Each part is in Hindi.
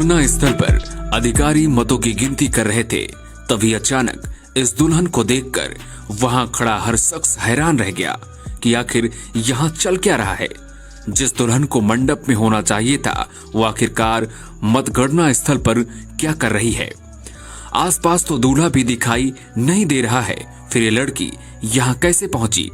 मतगणना स्थल पर अधिकारी मतों की गिनती कर रहे थे, तभी अचानक इस दुल्हन को देखकर वहां खड़ा हर शख्स हैरान रह गया कि आखिर यहाँ चल क्या रहा है। जिस दुल्हन को मंडप में होना चाहिए था, वो आखिरकार मतगणना स्थल पर क्या कर रही है। आसपास तो दूल्हा भी दिखाई नहीं दे रहा है, फिर ये लड़की यहाँ कैसे पहुंची।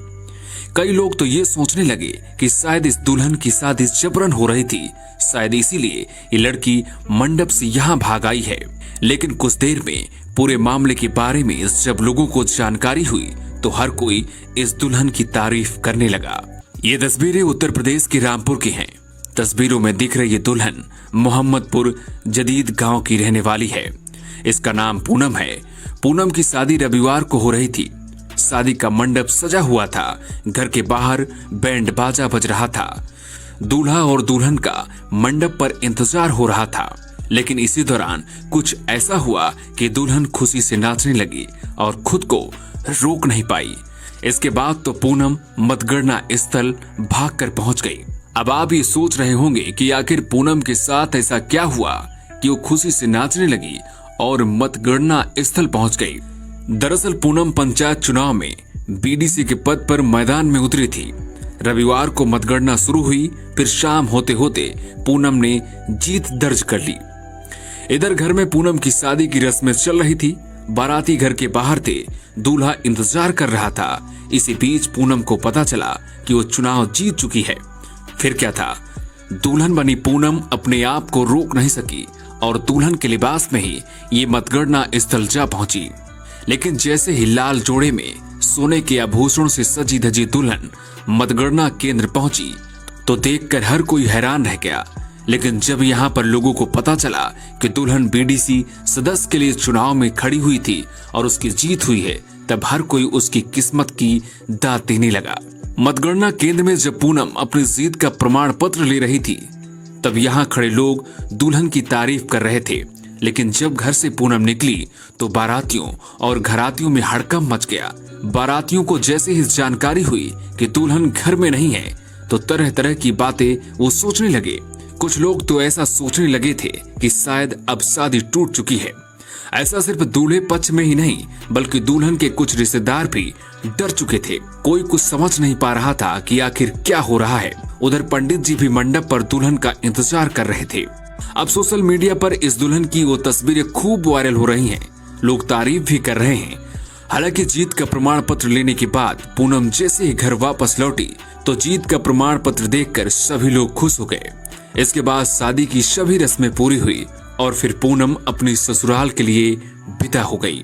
कई लोग तो ये सोचने लगे कि शायद इस दुल्हन की शादी जबरन हो रही थी, शायद इसीलिए ये लड़की मंडप से यहाँ भाग आई है। लेकिन कुछ देर में पूरे मामले के बारे में जब लोगों को जानकारी हुई तो हर कोई इस दुल्हन की तारीफ करने लगा। ये तस्वीरें उत्तर प्रदेश के रामपुर की हैं। तस्वीरों में दिख रही ये दुल्हन मोहम्मदपुर जदीद गांव की रहने वाली है। इसका नाम पूनम है। पूनम की शादी रविवार को हो रही थी। शादी का मंडप सजा हुआ था। घर के बाहर बैंड बाजा बज रहा था। दूल्हा और दुल्हन का मंडप पर इंतजार हो रहा था। लेकिन इसी दौरान कुछ ऐसा हुआ कि दुल्हन खुशी से नाचने लगी और खुद को रोक नहीं पाई। इसके बाद तो पूनम मतगणना स्थल भागकर पहुंच गई। अब आप ये सोच रहे होंगे कि आखिर पूनम के साथ ऐसा क्या हुआ कि वो खुशी से नाचने लगी और मतगणना स्थल पहुंच गई। दरअसल पूनम पंचायत चुनाव में बीडीसी के पद पर मैदान में उतरी थी। रविवार को मतगणना शुरू हुई, फिर शाम होते होते पूनम ने जीत दर्ज कर ली। इधर घर में पूनम की शादी की रस्में चल रही थी। बाराती घर के बाहर थे, दूल्हा इंतजार कर रहा था। इसी बीच पूनम को पता चला कि वो चुनाव जीत चुकी है। फिर क्या था, दुल्हन बनी पूनम अपने आप को रोक नहीं सकी और दुल्हन के लिबास में ही ये मतगणना स्थल जा पहुंची। लेकिन जैसे ही लाल जोड़े में सोने के आभूषण से सजी धजी दुल्हन मतगणना केंद्र पहुंची तो देखकर हर कोई हैरान रह गया। लेकिन जब यहाँ पर लोगों को पता चला कि दुल्हन बीडीसी सदस्य के लिए चुनाव में खड़ी हुई थी और उसकी जीत हुई है, तब हर कोई उसकी किस्मत की दाद देने लगा। मतगणना केंद्र में जब पूनम अपनी जीत का प्रमाण पत्र ले रही थी, तब यहाँ खड़े लोग दुल्हन की तारीफ कर रहे थे। लेकिन जब घर से पूनम निकली तो बारातियों और घरातियों में हड़कंप मच गया। बारातियों को जैसे ही जानकारी हुई कि दुल्हन घर में नहीं है तो तरह तरह की बातें वो सोचने लगे। कुछ लोग तो ऐसा सोचने लगे थे कि शायद अब शादी टूट चुकी है। ऐसा सिर्फ दूल्हे पक्ष में ही नहीं बल्कि दुल्हन के कुछ रिश्तेदार भी डर चुके थे। कोई कुछ समझ नहीं पा रहा था कि आखिर क्या हो रहा है। उधर पंडित जी भी मंडप पर दुल्हन का इंतजार कर रहे थे। अब सोशल मीडिया पर इस दुल्हन की वो तस्वीरें खूब वायरल हो रही हैं। लोग तारीफ भी कर रहे हैं। हालांकि जीत का प्रमाण पत्र लेने के बाद पूनम जैसे ही घर वापस लौटी तो जीत का प्रमाण पत्र देखकर सभी लोग खुश हो गए। इसके बाद शादी की सभी रस्में पूरी हुई और फिर पूनम अपनी ससुराल के लिए विदा हो गई।